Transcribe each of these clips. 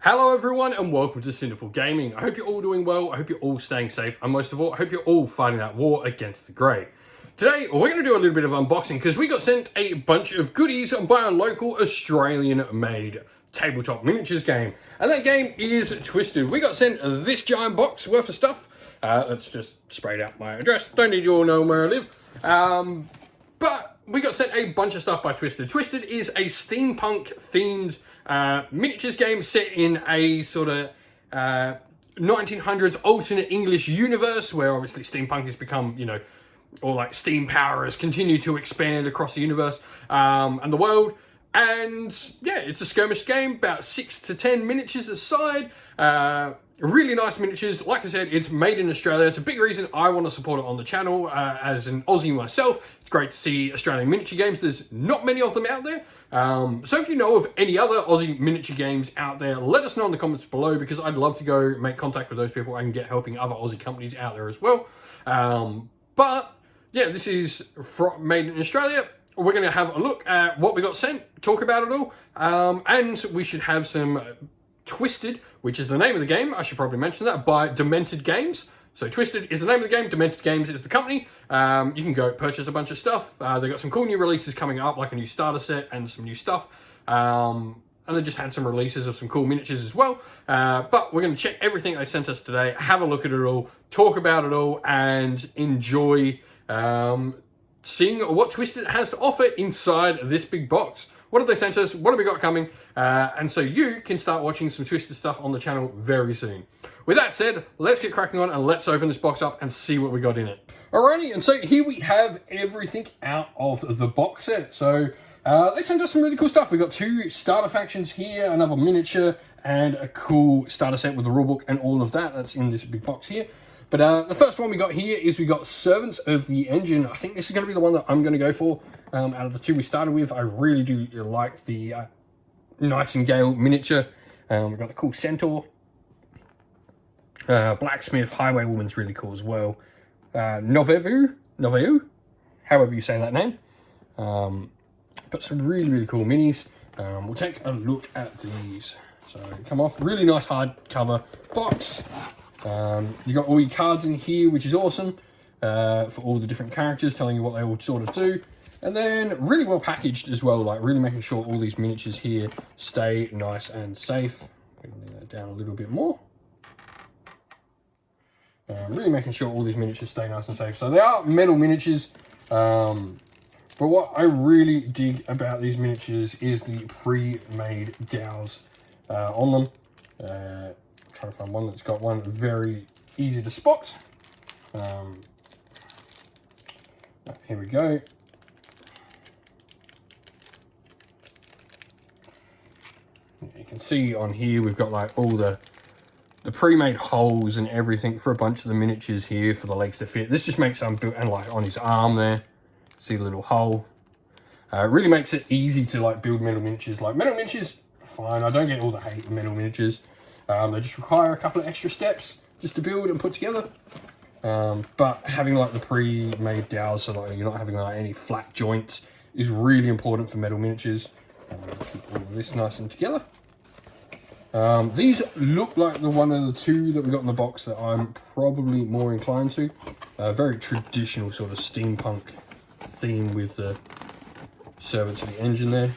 Hello everyone and welcome to Sinful Gaming. I hope you're all doing well, I hope you're all staying safe, and most of all, I hope you're all fighting that war against the grey. Today, we're going to do a little bit of unboxing because we got sent a bunch of goodies by a local Australian-made tabletop miniatures game. And that game is Twisted. We got sent this giant box worth of stuff. Let's just sprayed out my address. Don't need you all know where I live. But we got sent a bunch of stuff by Twisted. Twisted is a steampunk-themed miniatures game set in a sort of 1900s alternate English universe where obviously steampunk has become, you know, or like steam power has continued to expand across the universe and the world. And yeah, it's a skirmish game, about 6 to 10 miniatures aside. Really nice miniatures. Like I said, it's made in Australia. It's a big reason I want to support it on the channel. As an Aussie myself, it's great to see Australian miniature games. There's not many of them out there. So if you know of any other Aussie miniature games out there, let us know in the comments below, because I'd love to go make contact with those people and get helping other Aussie companies out there as well. But yeah, this is made in Australia. We're going to have a look at what we got sent, talk about it all, and we should have some Twisted, which is the name of the game, I should probably mention that, by Demented Games. So Twisted is the name of the game, Demented Games is the company. You can go purchase a bunch of stuff. They've got some cool new releases coming up, like a new starter set and some new stuff. And they just had some releases of some cool miniatures as well. But we're going to check everything they sent us today, have a look at it all, talk about it all, and enjoy seeing what Twisted has to offer inside this big box. What have they sent us? What have we got coming? And so you can start watching some Twisted stuff on the channel very soon. With that said, let's get cracking on and let's open this box up and see what we got in it. Alrighty, and so here we have everything out of the box set. So they sent us some really cool stuff. We got 2 starter factions here, another miniature, and a cool starter set with the rulebook and all of that. That's in this big box here. But the first one we got here is we got Servants of the Engine. I think this is going to be the one that I'm going to go for out of the 2 we started with. I really do like the Nightingale miniature. We've got the cool Centaur. Blacksmith, Highwaywoman's really cool as well. Noveu, however you say that name. But some really, really cool minis. We'll take a look at these. So come off, really nice hardcover box. You got all your cards in here, which is awesome, for all the different characters, telling you what they all sort of do. And then really well packaged as well, like really making sure all these miniatures here stay nice and safe. I'm going to leave that down a little bit more. Really making sure all these miniatures stay nice and safe. So they are metal miniatures, but what I really dig about these miniatures is the pre-made dowels on them. Trying to find one that's got one very easy to spot. Here we go. You can see on here we've got like all the pre-made holes and everything for a bunch of the miniatures here for the legs to fit. This just makes some built, and like on his arm there, see the little hole. It really makes it easy to like build metal miniatures. Like metal miniatures, fine. I don't get all the hate of metal miniatures. They just require a couple of extra steps just to build and put together. But having like the pre-made dowels, so that you're not having like any flat joints, is really important for metal miniatures. Keep all of this nice and together. These look like the one of the 2 that we got in the box that I'm probably more inclined to. Very traditional sort of steampunk theme with the Servants of the Engine there.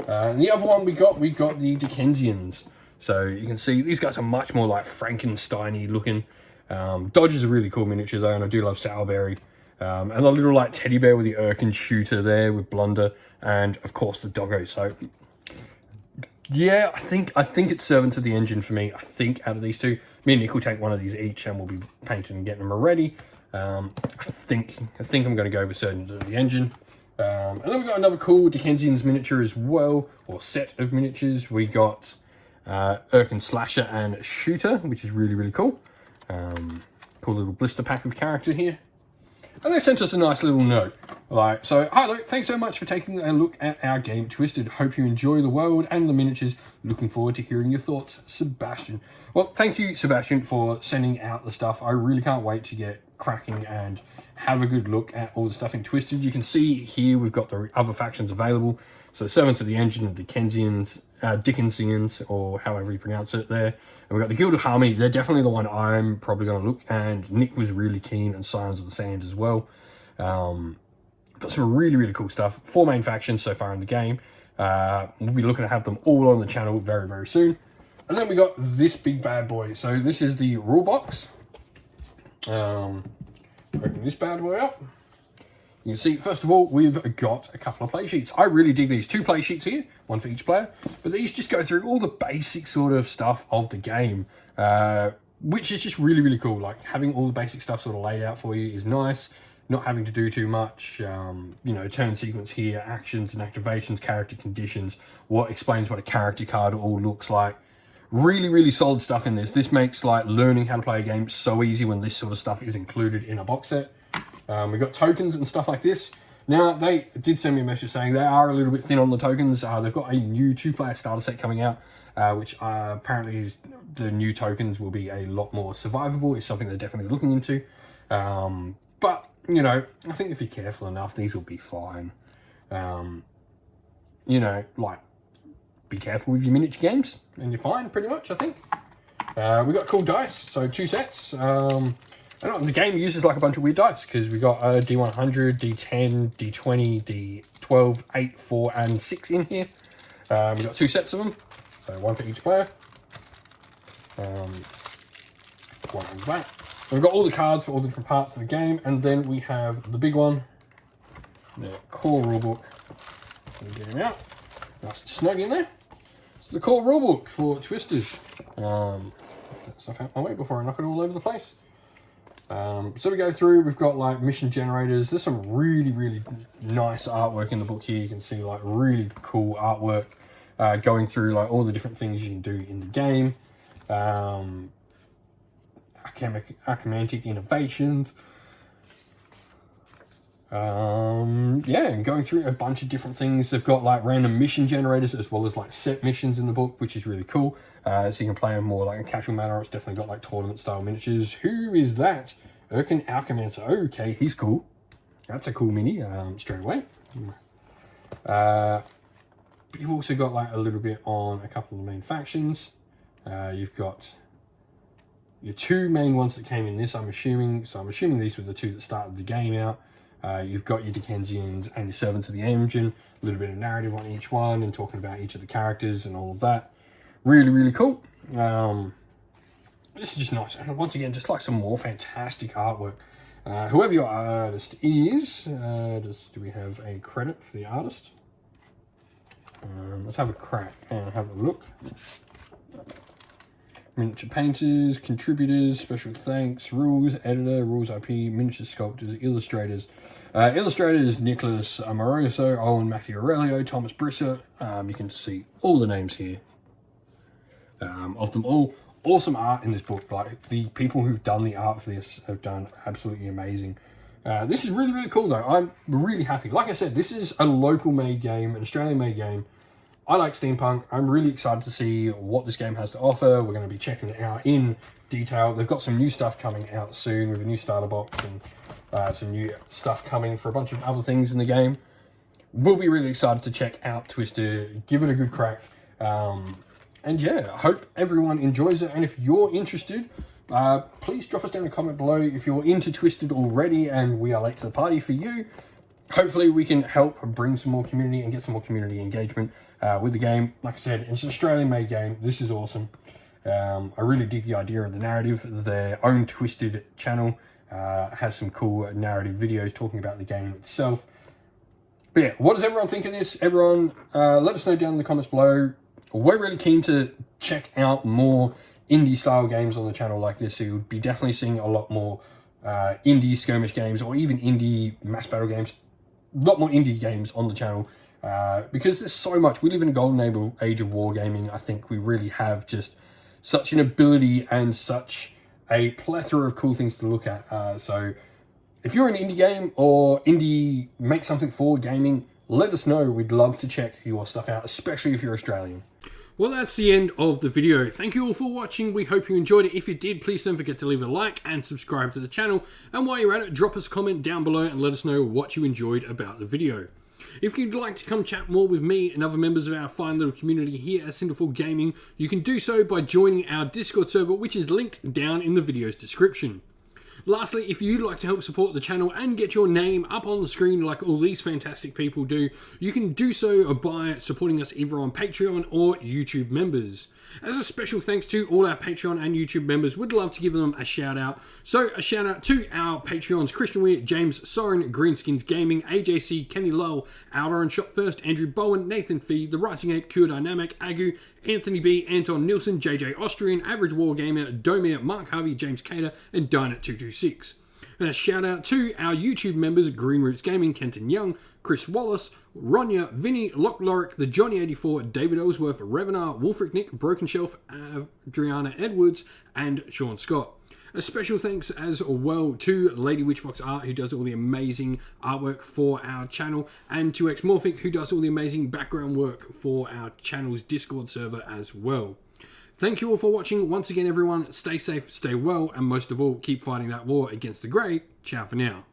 And the other one we got the Dickensians. So you can see these guys are much more like Frankenstein-y looking. Dodge is a really cool miniature though, and I do love Sourberry. And the little like teddy bear with the Irken shooter there with Blunder, and of course the doggo. So yeah, I think it's Servants of the Engine for me. I think out of these 2, me and Nick will take one of these each, and we'll be painting and getting them ready. I think I'm going to go with Servants of the Engine. And then we've got another cool Dickensians miniature as well, or set of miniatures. We got Irken Slasher and Shooter, which is really, really cool. Cool little blister pack of character here. And they sent us a nice little note. Like, so, hi Luke, thanks so much for taking a look at our game Twisted. Hope you enjoy the world and the miniatures. Looking forward to hearing your thoughts, Sebastian. Well, thank you, Sebastian, for sending out the stuff. I really can't wait to get cracking and have a good look at all the stuff in Twisted. You can see here we've got the other factions available. So Servants of the Engine, the Dickensians, Dickensians, or however you pronounce it there. And we've got the Guild of Harmony. They're definitely the one I'm probably going to look. And Nick was really keen on Scions of the Sand as well. Got some really, really cool stuff. 4 main factions so far in the game. We'll be looking to have them all on the channel very, very soon. And then we got this big bad boy. So this is the rule box. Open this bad boy up. You can see, first of all, we've got a couple of play sheets. I really dig these 2 play sheets here, 1 for each player. But these just go through all the basic sort of stuff of the game, which is just really, really cool. Like, having all the basic stuff sort of laid out for you is nice. Not having to do too much, you know, turn sequence here, actions and activations, character conditions, what explains what a character card all looks like. Really, really solid stuff in this. This makes, like, learning how to play a game so easy when this sort of stuff is included in a box set. We've got tokens and stuff like this. Now, they did send me a message saying they are a little bit thin on the tokens. They've got a new 2-player starter set coming out, which apparently is, the new tokens will be a lot more survivable. It's something they're definitely looking into. But, you know, I think if you're careful enough, these will be fine. You know, like, be careful with your miniature games, and you're fine, pretty much, I think. We've got cool dice, so 2 sets. I don't know, the game uses like a bunch of weird dice, because we've got D100, D10, D20, D12, 8, 4, and 6 in here. We've got 2 sets of them, so 1 for each player. 1 on the back. We've got all the cards for all the different parts of the game, and then we have the big one, the core rulebook. Get him out. Nice and snug in there. It's the core rulebook for Twisters. Get that stuff out my way before I knock it all over the place. So we go through, we've got like mission generators. There's some really, really nice artwork in the book here. You can see like really cool artwork going through like all the different things you can do in the game. Archimetic innovations. Yeah, and going through a bunch of different things. They've got like random mission generators as well as like set missions in the book, which is really cool. So you can play them more like a casual manner. It's definitely got like tournament style miniatures. Who is that? Erkin Alchemancer. Okay, he's cool. That's a cool mini, straight away. But you've also got like a little bit on a couple of the main factions. You've got your 2 main ones that came in this, I'm assuming. So I'm assuming these were the 2 that started the game out. You've got your Dickensians and your Servants of the Engine. A little bit of narrative on each one and talking about each of the characters and all of that. Really, really cool. This is just nice. And once again, just like some more fantastic artwork. Whoever your artist is, do we have a credit for the artist? Let's have a crack and have a look. Miniature painters, contributors, special thanks, rules, editor, rules IP, miniature sculptors, illustrators. Illustrators, Nicholas Amoroso, Owen Matthew Aurelio, Thomas Brissett. You can see all the names here of them all. Awesome art in this book. Like, the people who've done the art for this have done absolutely amazing. This is really, really cool though. I'm really happy. Like I said, this is a local made game, an Australian made game. I like steampunk. I'm really excited to see what this game has to offer. We're going to be checking it out in detail. They've got some new stuff coming out soon with a new starter box and some new stuff coming for a bunch of other things in the game. We'll be really excited to check out Twister, give it a good crack. And yeah, I hope everyone enjoys it. And if you're interested, please drop us down a comment below. If you're into Twisted already and we are late to the party for you, hopefully we can help bring some more community and get some more community engagement with the game. Like I said, it's an Australian-made game. This is awesome. I really dig the idea of the narrative. Their own Twisted channel has some cool narrative videos talking about the game itself. But yeah, what does everyone think of this? Everyone, let us know down in the comments below. We're really keen to check out more indie-style games on the channel like this. So you'll be definitely seeing a lot more indie skirmish games or even indie mass battle games. A lot more indie games on the channel because there's so much. We live in a golden age of wargaming. I think we really have just such an ability and such a plethora of cool things to look at. So if you're an indie game or indie make something for gaming, let us know. We'd love to check your stuff out, especially if you're Australian. Well, that's the end of the video. Thank you all for watching. We hope you enjoyed it. If you did, please don't forget to leave a like and subscribe to the channel. And while you're at it, drop us a comment down below and let us know what you enjoyed about the video. If you'd like to come chat more with me and other members of our fine little community here at Cinderful Gaming, you can do so by joining our Discord server, which is linked down in the video's description. Lastly, if you'd like to help support the channel and get your name up on the screen like all these fantastic people do, you can do so by supporting us either on Patreon or YouTube members. As a special thanks to all our Patreon and YouTube members, we'd love to give them a shout out. So a shout out to our Patreons: Christian Weir, James Soren, Greenskins Gaming, AJC, Kenny Lowell, Outer Shot First, Andrew Bowen, Nathan Fee, The Rising Ape, Cure Dynamic, Agu, Anthony B, Anton Nilsson, JJ Austrian, Average Wargamer, Domir, Mark Harvey, James Cater, and Dynet226. And a shout out to our YouTube members: Green Roots Gaming, Kenton Young, Chris Wallace, Ronya, Vinny, Lock Lorick, The Johnny84, David Ellsworth, Revenar, Wolfric Nick, Broken Shelf, Adriana Edwards, and Sean Scott. A special thanks as well to Lady Witchfox Art, who does all the amazing artwork for our channel, and to Xmorphic, who does all the amazing background work for our channel's Discord server as well. Thank you all for watching. Once again, everyone, stay safe, stay well, and most of all, keep fighting that war against the grey. Ciao for now.